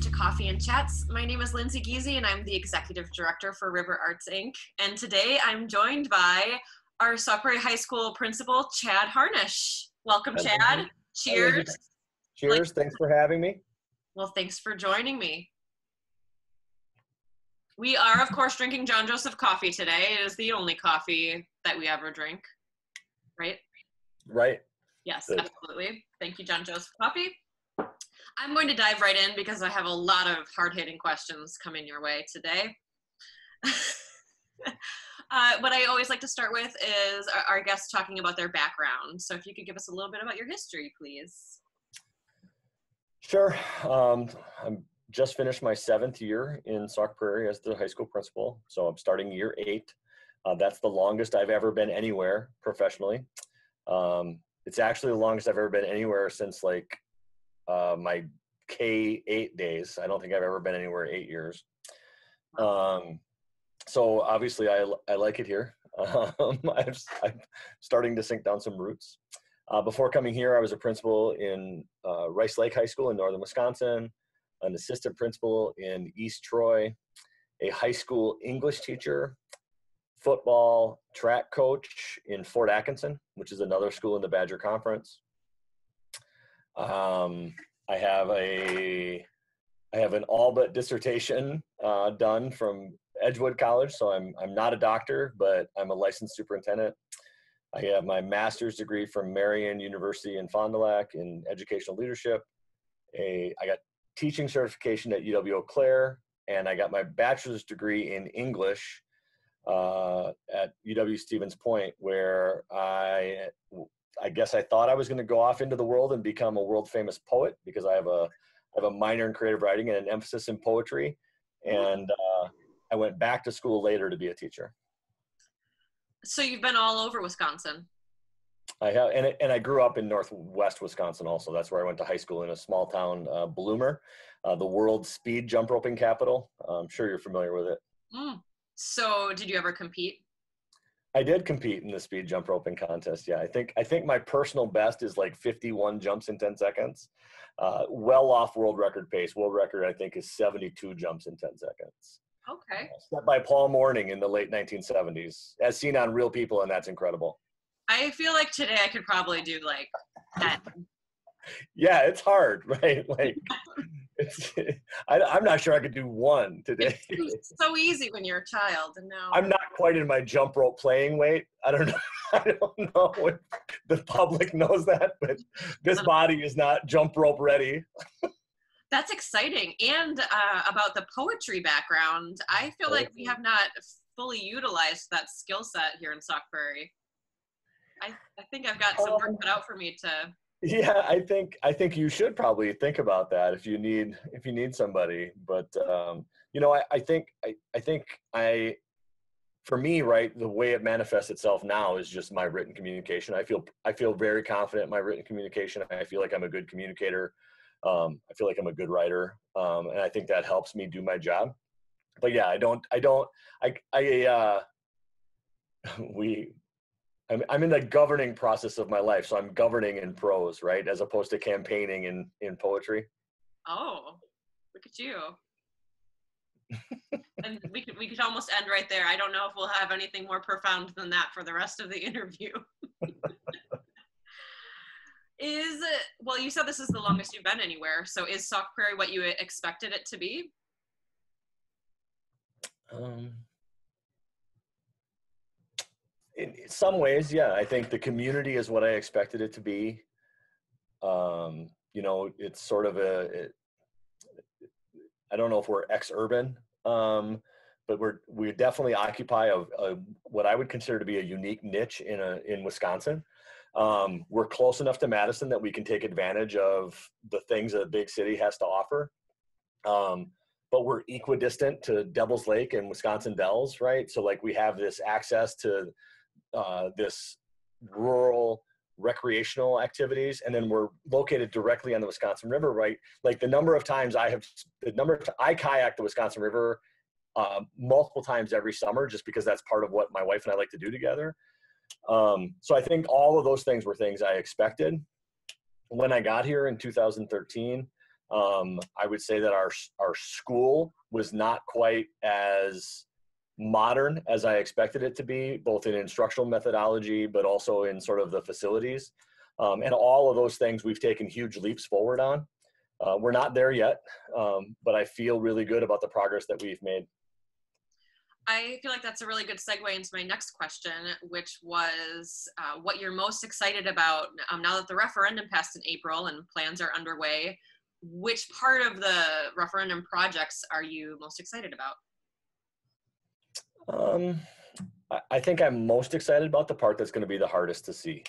to Coffee and Chats. My name is Lindsay Giese and I'm the Executive Director for River Arts Inc. And today I'm joined by our Sauk Prairie High School Principal, Chad Harnisch. Welcome, Chad. Cheers. Cheers. Thanks for having me. Well, thanks for joining me. We are, of course, drinking John Joseph coffee today. It is the only coffee that we ever drink, right? Right. Yes, absolutely. Thank you, John Joseph Coffee. I'm going to dive right in because I have a lot of hard-hitting questions coming your way today. What I always like to start with is our guests talking about their background. So if you could give us a little bit about your history, please. Sure. I'm just finished my 7th year in Sauk Prairie as the high school principal. So I'm starting year 8. That's the longest I've ever been anywhere professionally. It's actually the longest I've ever been anywhere since like my K-8 days. I don't think I've ever been anywhere 8 years. So obviously I like it here. I'm starting to sink down some roots. Before coming here, I was a principal in Rice Lake High School in northern Wisconsin, an assistant principal in East Troy, a high school English teacher, football track coach in Fort Atkinson, which is another school in the Badger Conference. I have an all but dissertation done from Edgewood College, so I'm not a doctor, but I'm a licensed superintendent. I have my master's degree from Marian University in Fond du Lac in educational leadership. I got teaching certification at UW-Eau Claire, and I got my bachelor's degree in English at UW-Stevens Point, where I guess I thought I was going to go off into the world and become a world famous poet because I have a minor in creative writing and an emphasis in poetry. And I went back to school later to be a teacher. So you've been all over Wisconsin. I have, and I grew up in northwest Wisconsin also. That's where I went to high school in a small town, Bloomer, the world's speed jump roping capital. I'm sure you're familiar with it. So did you ever compete? I did compete in the speed jump roping contest. Yeah, I think my personal best is like 51 jumps in 10 seconds. Well off world record pace. World record, I think, is 72 jumps in 10 seconds. Okay. Set by Paul Morning in the late 1970s, as seen on Real People, and that's incredible. I feel like today I could probably do like 10. Yeah, it's hard, right? Like, I'm not sure I could do one today. It's so easy when you're a child, and now I'm not quite in my jump rope playing weight. I don't know. I don't know if the public knows that, but this body is not jump rope ready. That's exciting. And about the poetry background, I feel like we have not fully utilized that skill set here in Sauk Prairie. I think I've got some work cut out for me to. Yeah, I think you should probably think about that if you need somebody. But I think for me, right, the way it manifests itself now is just my written communication. I feel very confident in my written communication. I feel like I'm a good communicator. I feel like I'm a good writer, and I think that helps me do my job. But yeah, I'm in the governing process of my life, so I'm governing in prose, right, as opposed to campaigning in poetry. Oh, look at you! And we could almost end right there. I don't know if we'll have anything more profound than that for the rest of the interview. Well, you said this is the longest you've been anywhere. So is Sauk Prairie what you expected it to be? In some ways, yeah. I think the community is what I expected it to be. It's sort of I don't know if we're ex-urban, but we definitely occupy what I would consider to be a unique niche in Wisconsin. We're close enough to Madison that we can take advantage of the things that a big city has to offer. But we're equidistant to Devil's Lake and Wisconsin Dells, right? So like we have this access to this rural recreational activities, and then we're located directly on the Wisconsin River, right? Like the number of times I kayak the Wisconsin River multiple times every summer, just because that's part of what my wife and I like to do together. So I think all of those things were things I expected. When I got here in 2013, I would say that our school was not quite as modern as I expected it to be, both in instructional methodology, but also in sort of the facilities. And all of those things we've taken huge leaps forward on. We're not there yet, but I feel really good about the progress that we've made. I feel like that's a really good segue into my next question, which was what you're most excited about now that the referendum passed in April and plans are underway. Which part of the referendum projects are you most excited about? I think I'm most excited about the part that's going to be the hardest to see.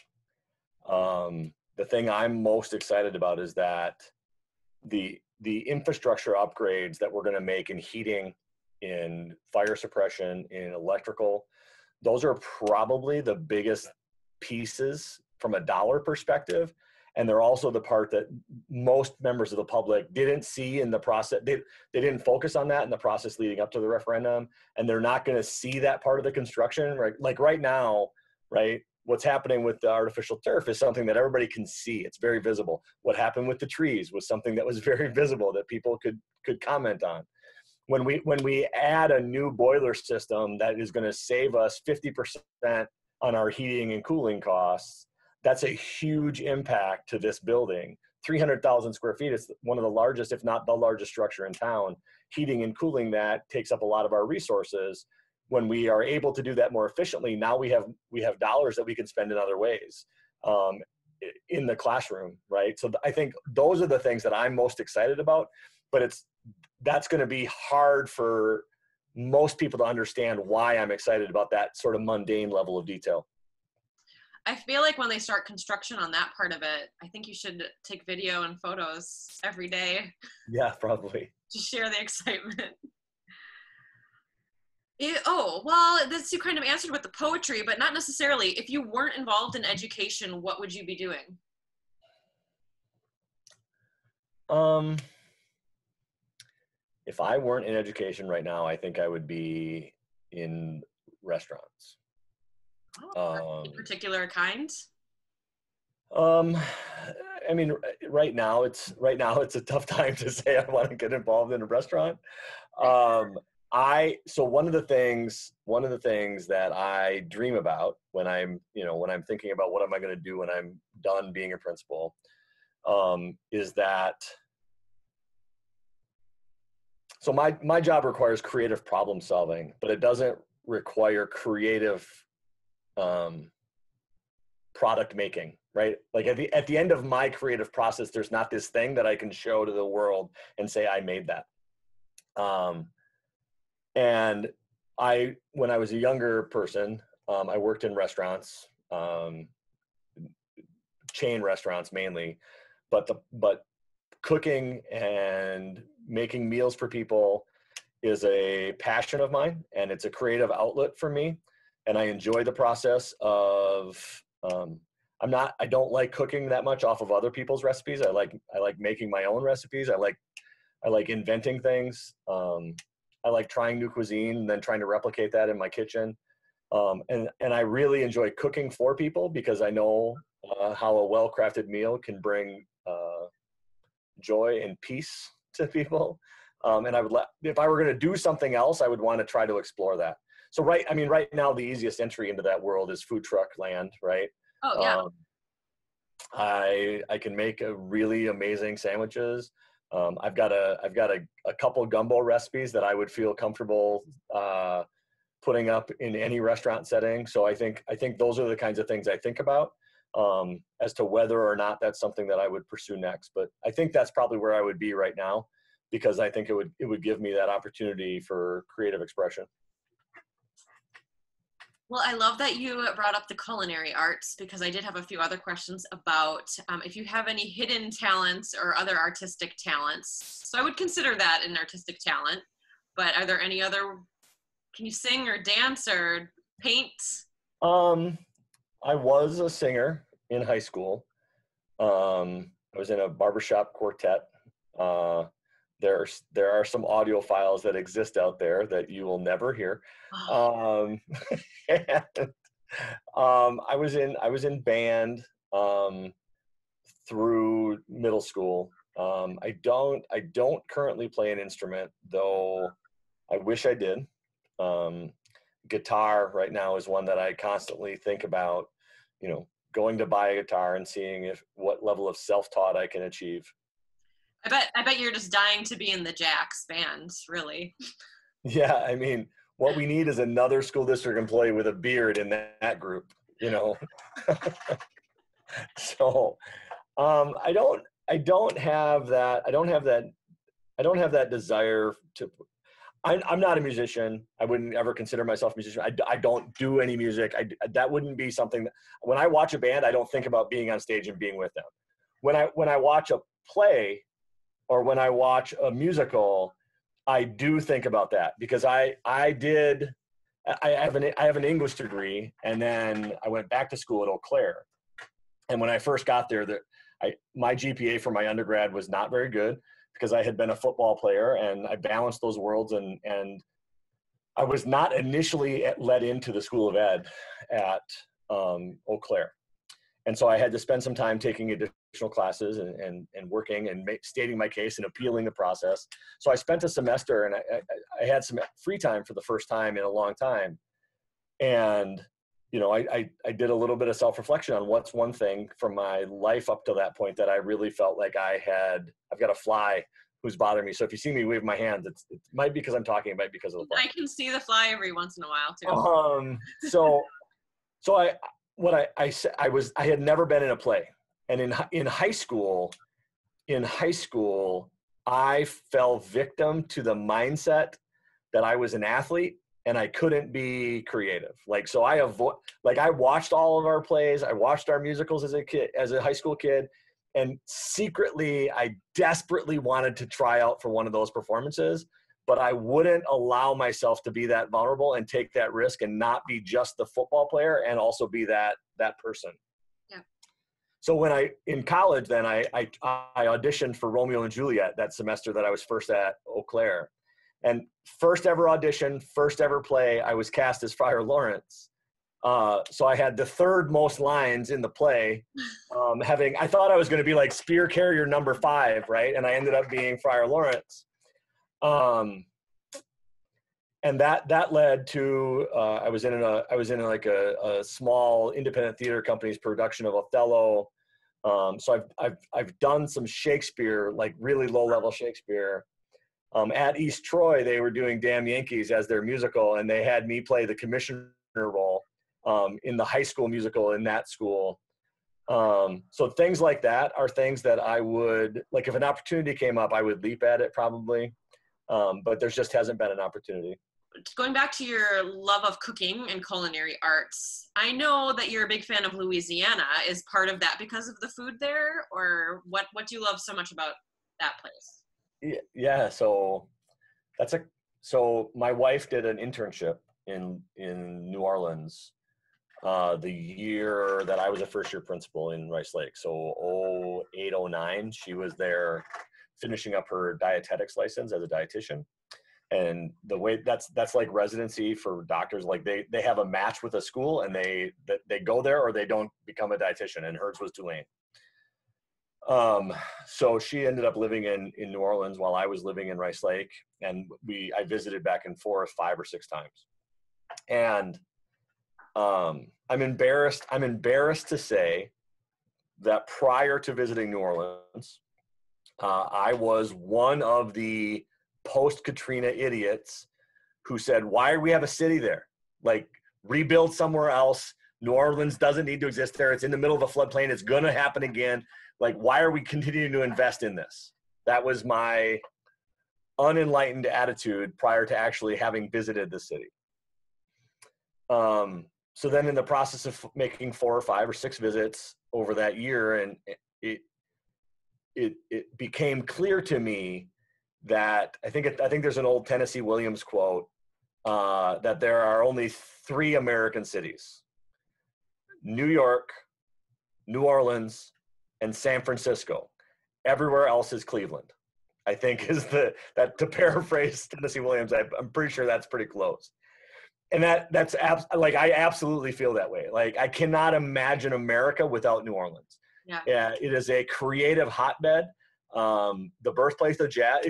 The thing I'm most excited about is that the infrastructure upgrades that we're going to make in heating, in fire suppression, in electrical, those are probably the biggest pieces from a dollar perspective. And they're also the part that most members of the public didn't see in the process. They didn't focus on that in the process leading up to the referendum. And they're not going to see that part of the construction, right? Like right now, right? What's happening with the artificial turf is something that everybody can see. It's very visible. What happened with the trees was something that was very visible that people could comment on. When we add a new boiler system that is going to save us 50% on our heating and cooling costs, that's a huge impact to this building. 300,000 square feet is one of the largest, if not the largest structure in town. Heating and cooling that takes up a lot of our resources. When we are able to do that more efficiently, now we have dollars that we can spend in other ways in the classroom, right? So I think those are the things that I'm most excited about, but that's going to be hard for most people to understand why I'm excited about that sort of mundane level of detail. I feel like when they start construction on that part of it, I think you should take video and photos every day. Yeah, probably. To share the excitement. Well, this you kind of answered with the poetry, but not necessarily. If you weren't involved in education, what would you be doing? If I weren't in education right now, I think I would be in restaurants. Any particular kind? I mean, right now it's a tough time to say I want to get involved in a restaurant. So one of the things that I dream about when I'm thinking about what am I going to do when I'm done being a principal, is that, so my job requires creative problem solving, but it doesn't require creative product making, right? Like at the end of my creative process, there's not this thing that I can show to the world and say I made that. And when I was a younger person, I worked in restaurants, chain restaurants mainly, but cooking and making meals for people is a passion of mine, and it's a creative outlet for me. And I enjoy the process of, I don't like cooking that much off of other people's recipes. I like making my own recipes. I like inventing things. I like trying new cuisine and then trying to replicate that in my kitchen. And I really enjoy cooking for people because I know how a well-crafted meal can bring joy and peace to people. And if I were going to do something else, I would want to try to explore that. So right now, the easiest entry into that world is food truck land, right? Oh, yeah. I can make really amazing sandwiches. I've got a couple gumbo recipes that I would feel comfortable putting up in any restaurant setting. So I think those are the kinds of things I think about as to whether or not that's something that I would pursue next. But I think that's probably where I would be right now, because I think it would give me that opportunity for creative expression. Well, I love that you brought up the culinary arts, because I did have a few other questions about if you have any hidden talents or other artistic talents. So I would consider that an artistic talent, but are there any other, can you sing or dance or paint? I was a singer in high school. I was in a barbershop quartet. There are some audio files that exist out there that you will never hear. And, I was in band through middle school. I don't currently play an instrument, though I wish I did. Guitar right now is one that I constantly think about, going to buy a guitar and seeing what level of self-taught I can achieve. I bet you're just dying to be in the Jax band, really. Yeah, I mean, what we need is another school district employee with a beard in that group, So, I don't have that desire to. I'm not a musician. I wouldn't ever consider myself a musician. I don't do any music. That wouldn't be something that, when I watch a band, I don't think about being on stage and being with them. When I watch a play or when I watch a musical, I do think about that, because I have an English degree, and then I went back to school at Eau Claire. And when I first got there, my GPA for my undergrad was not very good, because I had been a football player, and I balanced those worlds, and I was not initially let into the School of Ed at Eau Claire. And so I had to spend some time taking additional classes and working and stating my case and appealing the process. So I spent a semester, and I had some free time for the first time in a long time. And, I did a little bit of self-reflection on what's one thing from my life up to that point that I really felt like I've got a fly who's bothering me. So if you see me wave my hands, it might be because I'm talking, it might be because of the fly. I can see the fly every once in a while too. I had never been in a play. And in high school, I fell victim to the mindset that I was an athlete and I couldn't be creative. So I watched all of our plays. I watched our musicals as a high school kid. And secretly, I desperately wanted to try out for one of those performances, but I wouldn't allow myself to be that vulnerable and take that risk and not be just the football player and also be that person. Yeah. So in college, then I auditioned for Romeo and Juliet that semester that I was first at Eau Claire. And first ever audition, first ever play, I was cast as Friar Lawrence. So I had the third most lines in the play. I thought I was going to be like spear carrier number 5, right? And I ended up being Friar Lawrence. And that led to I was in a small independent theater company's production of Othello. So I've done some Shakespeare, like really low level Shakespeare. At East Troy, they were doing Damn Yankees as their musical, and they had me play the commissioner role in the high school musical in that school. So things like that are things that I would, like, if an opportunity came up, I would leap at it probably. But there just hasn't been an opportunity. Going back to your love of cooking and culinary arts, I know that you're a big fan of Louisiana. Is part of that because of the food there, or what do you love so much about that place? Yeah. So my wife did an internship in New Orleans the year that I was a first year principal in Rice Lake. So 2008, 2009, she was there finishing up her dietetics license as a dietitian. And the way that's like residency for doctors, like they have a match with a school and they go there or they don't become a dietitian, and hers was Tulane. So she ended up living in New Orleans while I was living in Rice Lake, and I visited back and forth 5 or 6 times. And I'm embarrassed to say that prior to visiting New Orleans, I was one of the post-Katrina idiots who said, why do we have a city there? Like, rebuild somewhere else. New Orleans doesn't need to exist there. It's in the middle of a floodplain. It's going to happen again. Like, why are we continuing to invest in this? That was my unenlightened attitude prior to actually having visited the city. So then in the process of making 4 or 5 or 6 visits over that year, and it became clear to me that I think there's an old Tennessee Williams quote that there are only 3 American cities: New York, New Orleans, and San Francisco. Everywhere else is Cleveland, I think, is to paraphrase Tennessee Williams. I'm pretty sure that's pretty close. And I absolutely feel that way. Like, I cannot imagine America without New Orleans. Yeah. Yeah, it is a creative hotbed. the birthplace of jazz.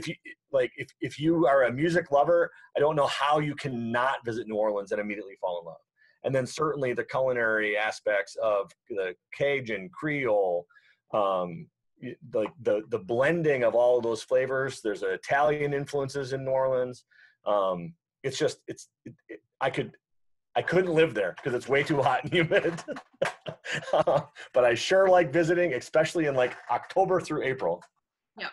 If you are a music lover, I don't know how you cannot visit New Orleans and immediately fall in love. And then certainly the culinary aspects of the Cajun, Creole, the blending of all of those flavors. There's Italian influences in New Orleans. I couldn't live there because it's way too hot and humid. But I sure like visiting, especially in like October through April. Yep.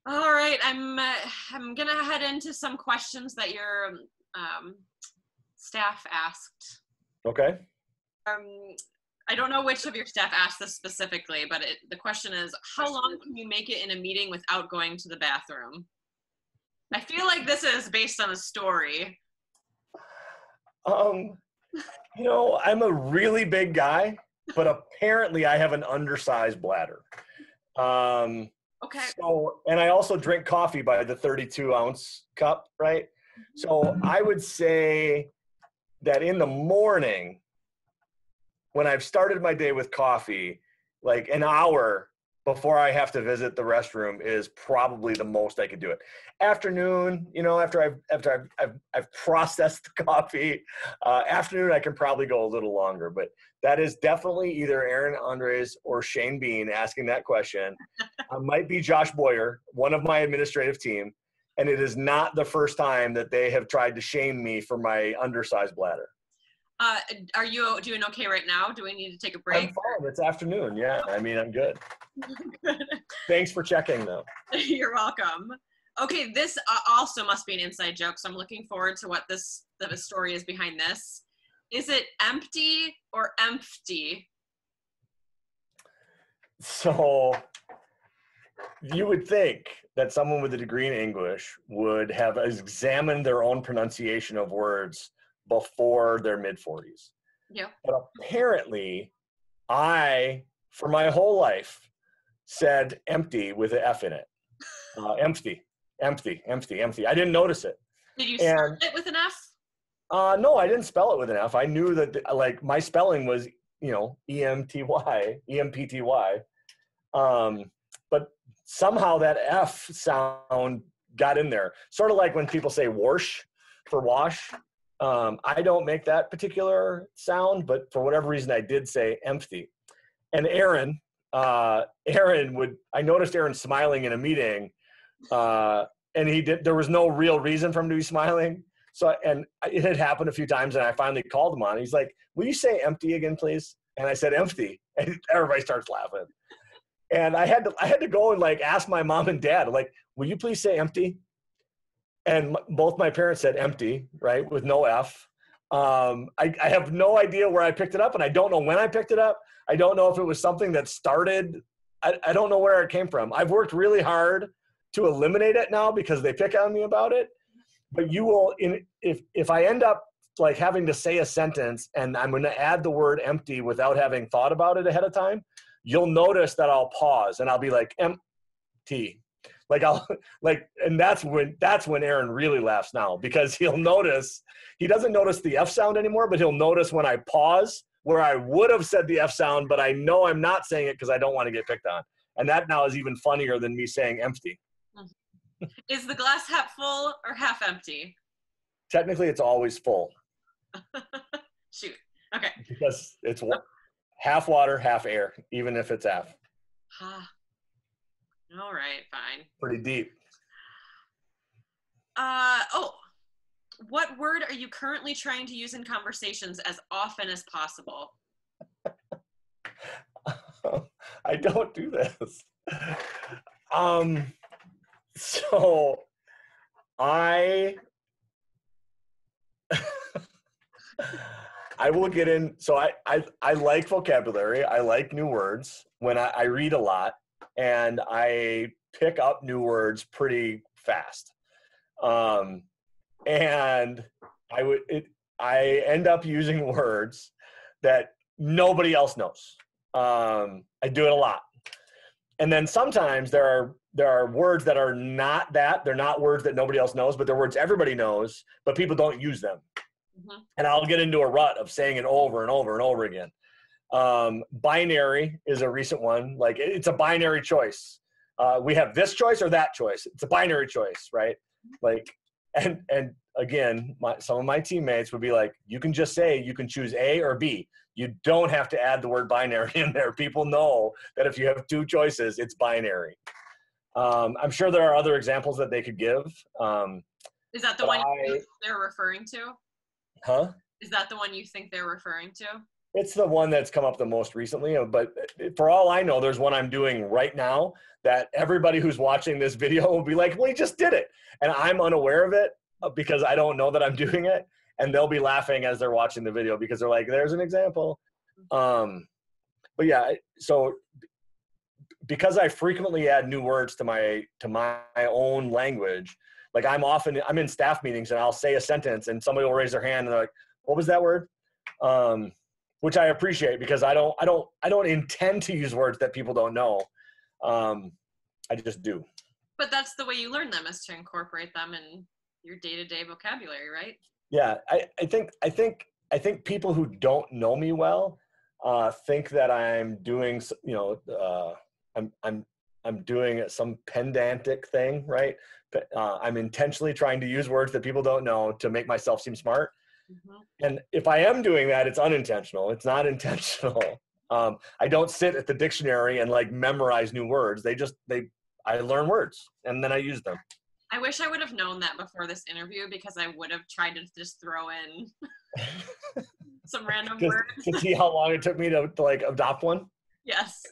All right, I'm gonna head into some questions that your staff asked. Okay. I don't know which of your staff asked this specifically, but the question is, how long can you make it in a meeting without going to the bathroom? I feel like this is based on a story. I'm a really big guy, but apparently I have an undersized bladder. Okay. So, and I also drink coffee by the 32-ounce cup, right? So I would say that in the morning, when I've started my day with coffee, like an hour before I have to visit the restroom is probably the most I could do it. Afternoon, after I've processed the coffee, afternoon I can probably go a little longer. But that is definitely either Aaron Andres or Shane Bean asking that question. Might be Josh Boyer, one of my administrative team, and it is not the first time that they have tried to shame me for my undersized bladder. Are you doing okay right now? Do we need to take a break? I'm fine. It's afternoon. Yeah, I'm good. Good. Thanks for checking, though. You're welcome. Okay, this also must be an inside joke, so I'm looking forward to what the story is behind this. Is it empty or empty? So you would think that someone with a degree in English would have examined their own pronunciation of words before their mid-40s. Yeah. But apparently, for my whole life, said empty with an F in it. Empty. I didn't notice it. Did you spell it with an F? No, I didn't spell it with an F. I knew that, like, my spelling was, EMPTY. But somehow that F sound got in there. Sort of like when people say wash for wash. I don't make that particular sound, but for whatever reason, I did say empty. And I noticed Aaron smiling in a meeting, and there was no real reason for him to be smiling. So, and it had happened a few times, and I finally called him on it. He's like, "Will you say empty again, please?" And I said empty, and everybody starts laughing. And I had to go and like ask my mom and dad, like, "Will you please say empty?" And both my parents said empty, right, with no F. I have no idea where I picked it up, and I don't know when I picked it up. I don't know if it was something that started. I don't know where it came from. I've worked really hard to eliminate it now because they pick on me about it. But you will, if I end up like having to say a sentence and I'm going to add the word empty without having thought about it ahead of time, you'll notice that I'll pause and I'll be like empty. And that's when Aaron really laughs now, because he doesn't notice the F sound anymore, but he'll notice when I pause where I would have said the F sound, but I know I'm not saying it because I don't want to get picked on. And that now is even funnier than me saying empty. Is the glass half full or half empty? Technically, it's always full. Shoot. Okay. Because it's half water, half air, even if it's half. All right, fine. Pretty deep. What word are you currently trying to use in conversations as often as possible? I don't do this. So I will get in. So I like vocabulary. I like new words. When I read a lot, and I pick up new words pretty fast. And I end up using words that nobody else knows. I do it a lot. And then sometimes there are words that are not that. They're not words that nobody else knows, but they're words everybody knows, but people don't use them. Mm-hmm. And I'll get into a rut of saying it over and over and over again. Binary is a recent one. Like it's a binary choice. We have this choice or that choice. It's a binary choice, right? Like, and again, some of my teammates would be like, you can just say you can choose A or B. You don't have to add the word binary in there. People know that if you have two choices, it's binary. I'm sure there are other examples that they could give. Is that the one they're referring to? Huh? Is that the one you think they're referring to? It's the one that's come up the most recently, but for all I know, there's one I'm doing right now that everybody who's watching this video will be like, well, he just did it. And I'm unaware of it because I don't know that I'm doing it. And they'll be laughing as they're watching the video because they're like, there's an example. But yeah, so because I frequently add new words to my own language, like I'm in staff meetings and I'll say a sentence and somebody will raise their hand and they're like, what was that word? Which I appreciate because I don't intend to use words that people don't know. I just do. But that's the way you learn them, is to incorporate them in your day-to-day vocabulary, right? Yeah, I think people who don't know me well think that I'm doing, I'm doing some pedantic thing, right? I'm intentionally trying to use words that people don't know to make myself seem smart. Mm-hmm. And if I am doing that, it's unintentional. It's not intentional. I don't sit at the dictionary and like memorize new words. I learn words and then I use them. I wish I would have known that before this interview because I would have tried to just throw in some random words. To see how long it took me to like adopt one? Yes.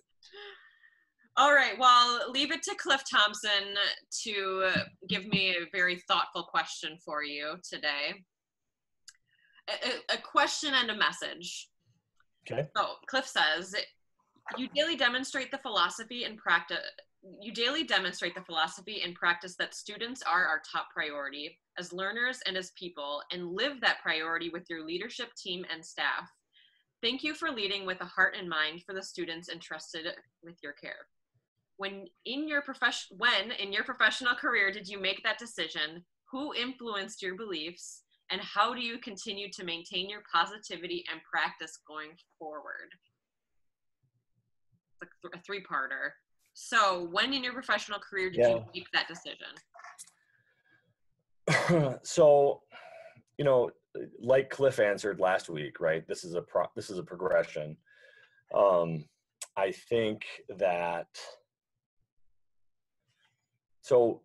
All right, well, leave it to Cliff Thompson to give me a very thoughtful question for you today. A question and a message. Okay. So Cliff says, you daily demonstrate the philosophy and practice that students are our top priority as learners and as people, and live that priority with your leadership team and staff. Thank you for leading with a heart and mind for the students entrusted with your care. When in your professional career did you make that decision? Who influenced your beliefs? And how do you continue to maintain your positivity and practice going forward? It's a three-parter. So when in your professional career did you make that decision? So, like Cliff answered last week, right? This is a progression. I think that, so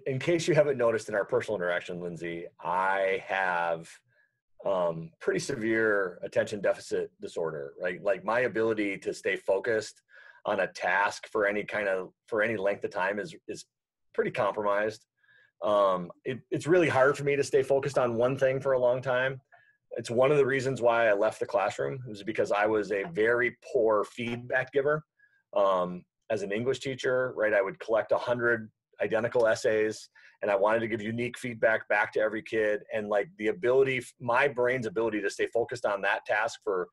in case you haven't noticed in our personal interaction, Lindsay, I have pretty severe attention deficit disorder, right? Like my ability to stay focused on a task for any length of time is pretty compromised. It's really hard for me to stay focused on one thing for a long time. It's one of the reasons why I left the classroom. It was because I was a very poor feedback giver. As an English teacher, right, I would collect 100 identical essays and I wanted to give unique feedback back to every kid. And like my brain's ability to stay focused on that task for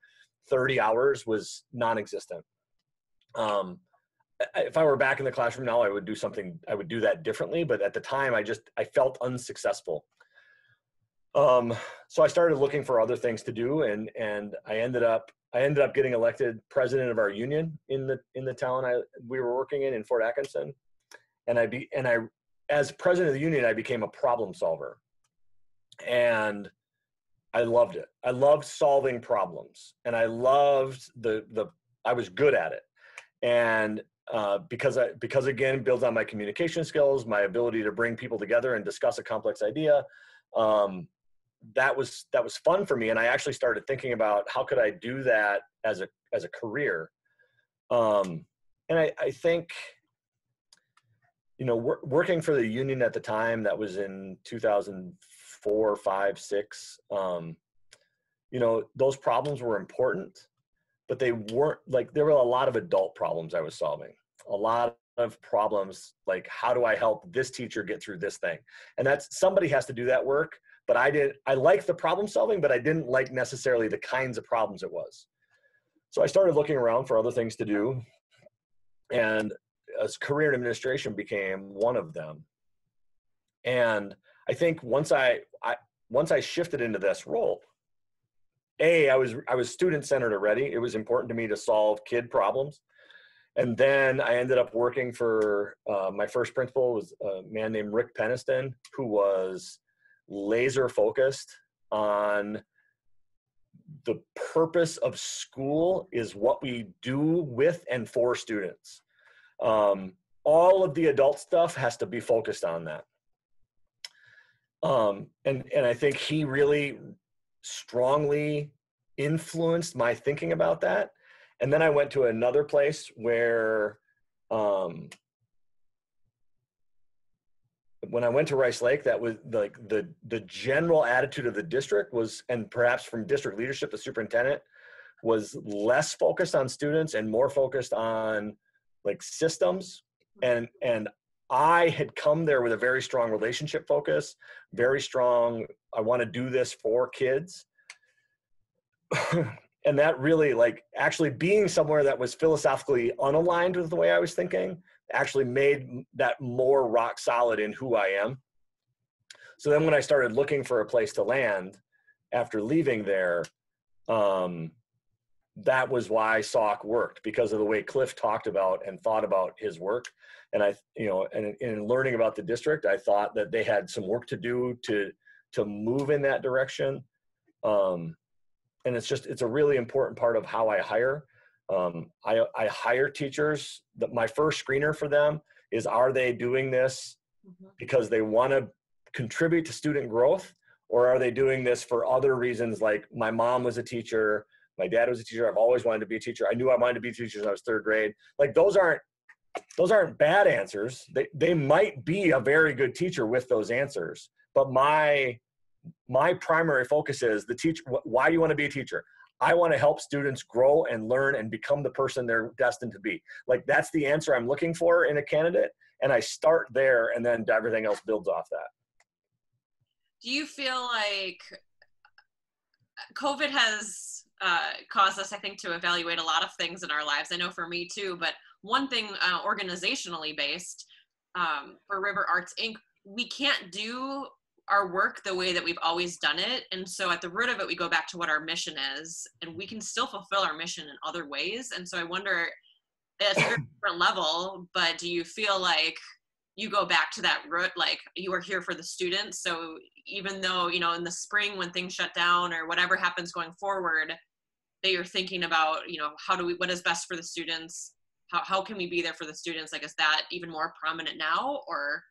30 hours was non-existent. If I were back in the classroom now, I would do that differently. But at the time I felt unsuccessful. So I started looking for other things to do and I ended up getting elected president of our union in the town we were working in Fort Atkinson. And as president of the union, I became a problem solver. And I loved it. I loved solving problems. And I loved I was good at it. And because again, it builds on my communication skills, my ability to bring people together and discuss a complex idea. That was fun for me. And I actually started thinking about how could I do that as a career. And I think, working for the union at the time, that was in 2004, 5, 6, those problems were important, but they weren't like, there were a lot of adult problems I was solving, a lot of problems like, how do I help this teacher get through this thing? And somebody has to do that work. But I liked the problem solving, but I didn't like necessarily the kinds of problems it was. So I started looking around for other things to do. And as career in administration became one of them. And I think once I shifted into this role, I was student-centered already. It was important to me to solve kid problems. And then I ended up working for, my first principal was a man named Rick Peniston, who was laser focused on the purpose of school is what we do with and for students. All of the adult stuff has to be focused on that. And I think he really strongly influenced my thinking about that. And then I went to another place where, when I went to Rice Lake, that was like the general attitude of the district was, and perhaps from district leadership, the superintendent was less focused on students and more focused on like systems. And I had come there with a very strong relationship focus, very strong, I want to do this for kids. And that really, like, actually being somewhere that was philosophically unaligned with the way I was thinking actually made that more rock solid in who I am. So then when I started looking for a place to land after leaving there, that was why SAWC worked, because of the way Cliff talked about and thought about his work. And I, you know, and in learning about the district, I thought that they had some work to do to move in that direction. And it's a really important part of how I hire. I hire teachers. My first screener for them is, are they doing this because they want to contribute to student growth, or are they doing this for other reasons? Like, my mom was a teacher, my dad was a teacher, I've always wanted to be a teacher, I knew I wanted to be a teacher when I was third grade. Like, those aren't bad answers. They might be a very good teacher with those answers, but my primary focus is the teacher. Why do you want to be a teacher? I want to help students grow and learn and become the person they're destined to be. Like, that's the answer I'm looking for in a candidate. And I start there, and then everything else builds off that. Do you feel like COVID has caused us, I think, to evaluate a lot of things in our lives? I know for me too, but one thing organizationally based for River Arts Inc., we can't do our work the way that we've always done it. And so at the root of it, we go back to what our mission is, and we can still fulfill our mission in other ways. And so I wonder, it's a different level, but do you feel like you go back to that root, like you are here for the students? So even though, you know, in the spring when things shut down or whatever happens going forward, that you're thinking about, you know, what is best for the students? How can we be there for the students? Like, is that even more prominent now, or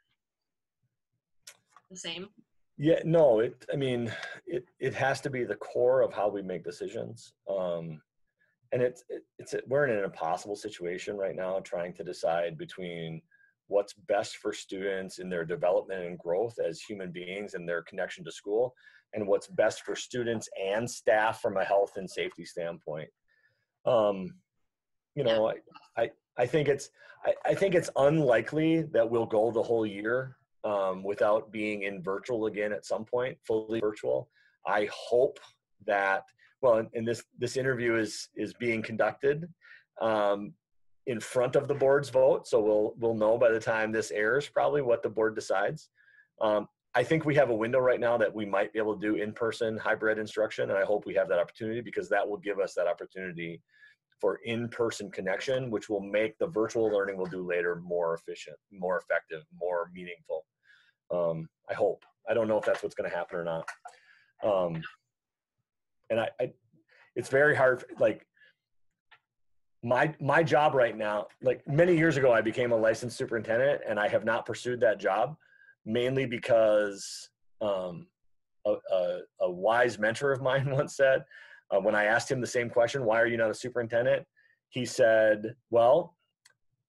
the same? Yeah, no, it has to be the core of how we make decisions. And we're in an impossible situation right now, trying to decide between what's best for students in their development and growth as human beings and their connection to school, and what's best for students and staff from a health and safety standpoint. You know, I think it's unlikely that we'll go the whole year without being in virtual again at some point, fully virtual. I hope that, well, and this interview is being conducted in front of the board's vote, so we'll know by the time this airs probably what the board decides. I think we have a window right now that we might be able to do in-person hybrid instruction, and I hope we have that opportunity, because that will give us that opportunity for in-person connection, which will make the virtual learning we'll do later more efficient, more effective, more meaningful. I hope. I don't know if that's what's going to happen or not. And it's very hard. Like, my job right now, like many years ago, I became a licensed superintendent, and I have not pursued that job, mainly because a wise mentor of mine once said, when I asked him the same question, why are you not a superintendent? He said, well,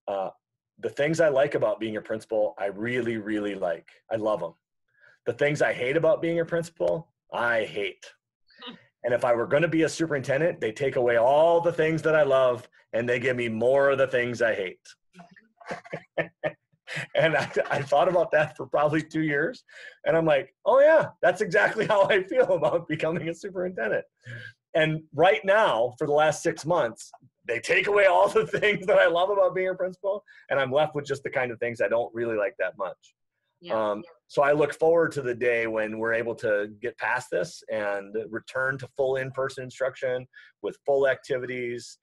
the things I like about being a principal, I really, really like. I love them. The things I hate about being a principal, I hate. And if I were going to be a superintendent, they take away all the things that I love, and they give me more of the things I hate. And I thought about that for probably 2 years. And I'm like, oh yeah, that's exactly how I feel about becoming a superintendent. And right now, for the last 6 months, they take away all the things that I love about being a principal, and I'm left with just the kind of things I don't really like that much. Yeah. So I look forward to the day when we're able to get past this and return to full in-person instruction with full activities.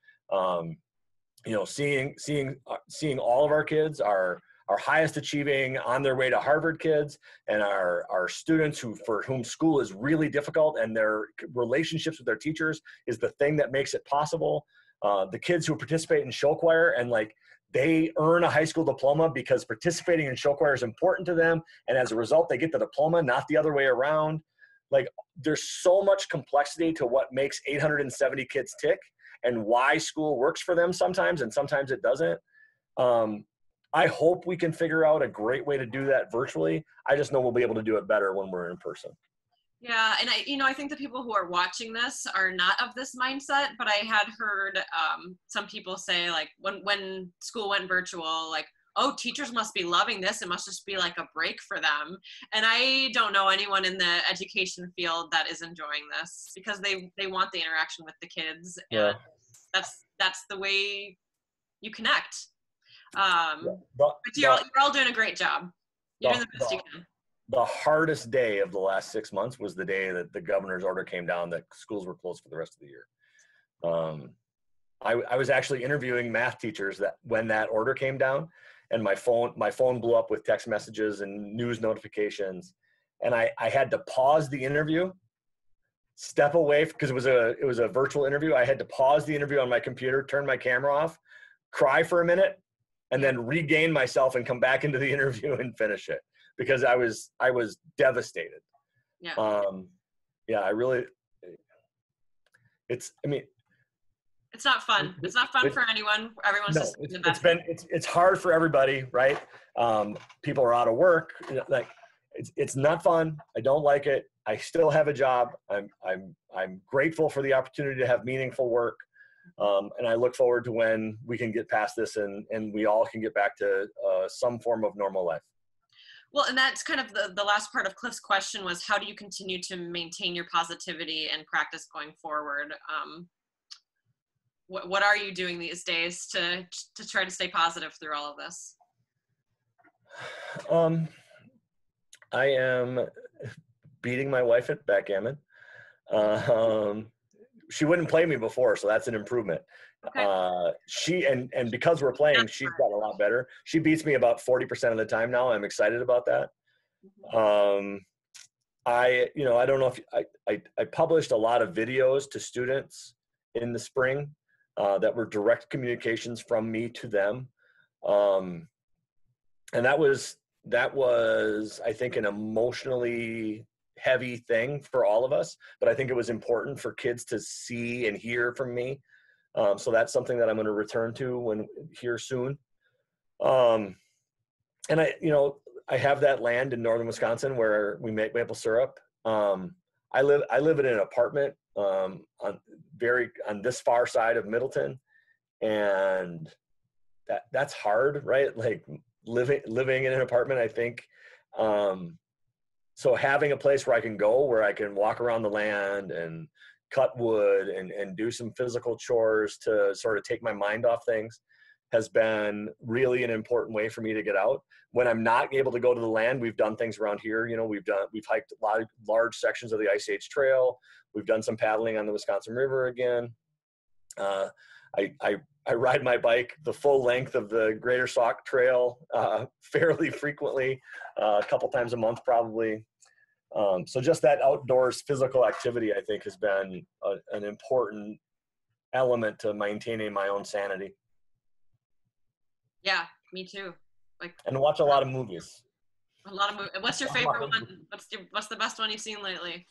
Seeing all of our kids, our highest achieving, on their way to Harvard kids, and our students for whom school is really difficult, and their relationships with their teachers is the thing that makes it possible. The kids who participate in show choir and they earn a high school diploma because participating in show choir is important to them, and as a result they get the diploma, not the other way around. There's so much complexity to what makes 870 kids tick and why school works for them sometimes, and sometimes it doesn't. I hope we can figure out a great way to do that virtually. I just know we'll be able to do it better when we're in person. Yeah, and I think the people who are watching this are not of this mindset, but I had heard some people say, like, when school went virtual, like, oh, teachers must be loving this. It must just be like a break for them. And I don't know anyone in the education field that is enjoying this, because they want the interaction with the kids, and that's the way you connect. But you're all doing a great job. You're doing the best you can. The hardest day of the last 6 months was the day that the governor's order came down that schools were closed for the rest of the year. I was actually interviewing math teachers when that order came down, and my phone blew up with text messages and news notifications, and I had to pause the interview, step away because it was a virtual interview. I had to pause the interview on my computer, turn my camera off, cry for a minute, and then regain myself and come back into the interview and finish it, because I was devastated. Yeah. It's not fun. It's not fun for anyone. Everyone's just the best. It's hard for everybody, right? People are out of work. It's not fun. I don't like it. I still have a job. I'm grateful for the opportunity to have meaningful work. And I look forward to when we can get past this and we all can get back to some form of normal life. Well, and that's kind of the last part of Cliff's question was, how do you continue to maintain your positivity and practice going forward? What are you doing these days to try to stay positive through all of this? I am beating my wife at backgammon. She wouldn't play me before, so that's an improvement. Okay. And because we're playing, she's gotten a lot better. She beats me about 40% of the time now. I'm excited about that. I don't know if I published a lot of videos to students in the spring that were direct communications from me to them. And that was, I think, an emotionally heavy thing for all of us, but I think it was important for kids to see and hear from me. So that's something that I'm going to return to here soon. And I have that land in northern Wisconsin where we make maple syrup. I live in an apartment on this far side of Middleton, and that's hard, right? Like living in an apartment, I think. So having a place where I can go, where I can walk around the land and cut wood and do some physical chores to sort of take my mind off things has been really an important way for me to get out. When I'm not able to go to the land, we've done things around here. We've hiked a lot of large sections of the Ice Age Trail. We've done some paddling on the Wisconsin River again. I ride my bike the full length of the Greater Sauk Trail fairly frequently, a couple times a month probably. So just that outdoors physical activity, I think, has been an important element to maintaining my own sanity. Yeah, me too. And watch a lot of movies. A lot of movies. What's your favorite one? What's the best one you've seen lately?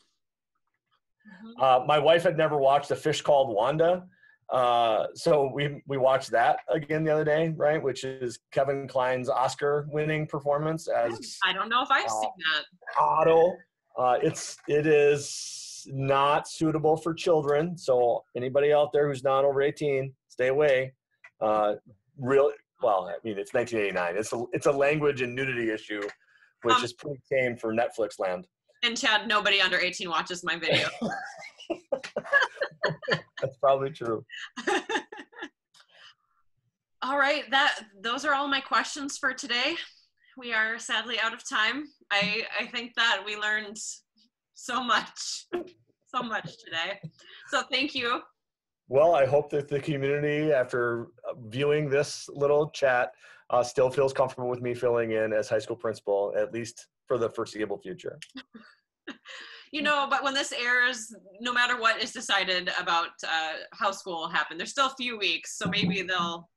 My wife had never watched A Fish Called Wanda. So we watched that again the other day, right? Which is Kevin Kline's Oscar-winning performance as I don't know if I've seen that. Otto. It is not suitable for children. So anybody out there who's not over 18, stay away. It's 1989. It's a language and nudity issue, which is pretty tame for Netflix land. And Chad, nobody under 18 watches my video. That's probably true. All right, those are all my questions for today. we are sadly out of time. I think that we learned so much, so much today. So thank you. Well, I hope that the community, after viewing this little chat, still feels comfortable with me filling in as high school principal, at least for the foreseeable future. But when this airs, no matter what is decided about how school will happen, there's still a few weeks, so maybe they'll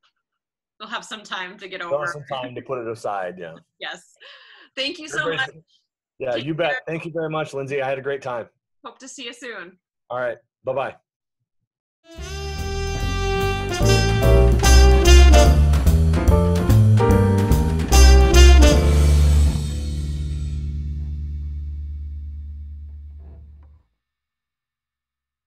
have some time to get over. Some time to put it aside, yeah. Yes. Thank you so much. Yeah, you bet. Thank you very much, Lindsay. I had a great time. Hope to see you soon. All right. Bye-bye.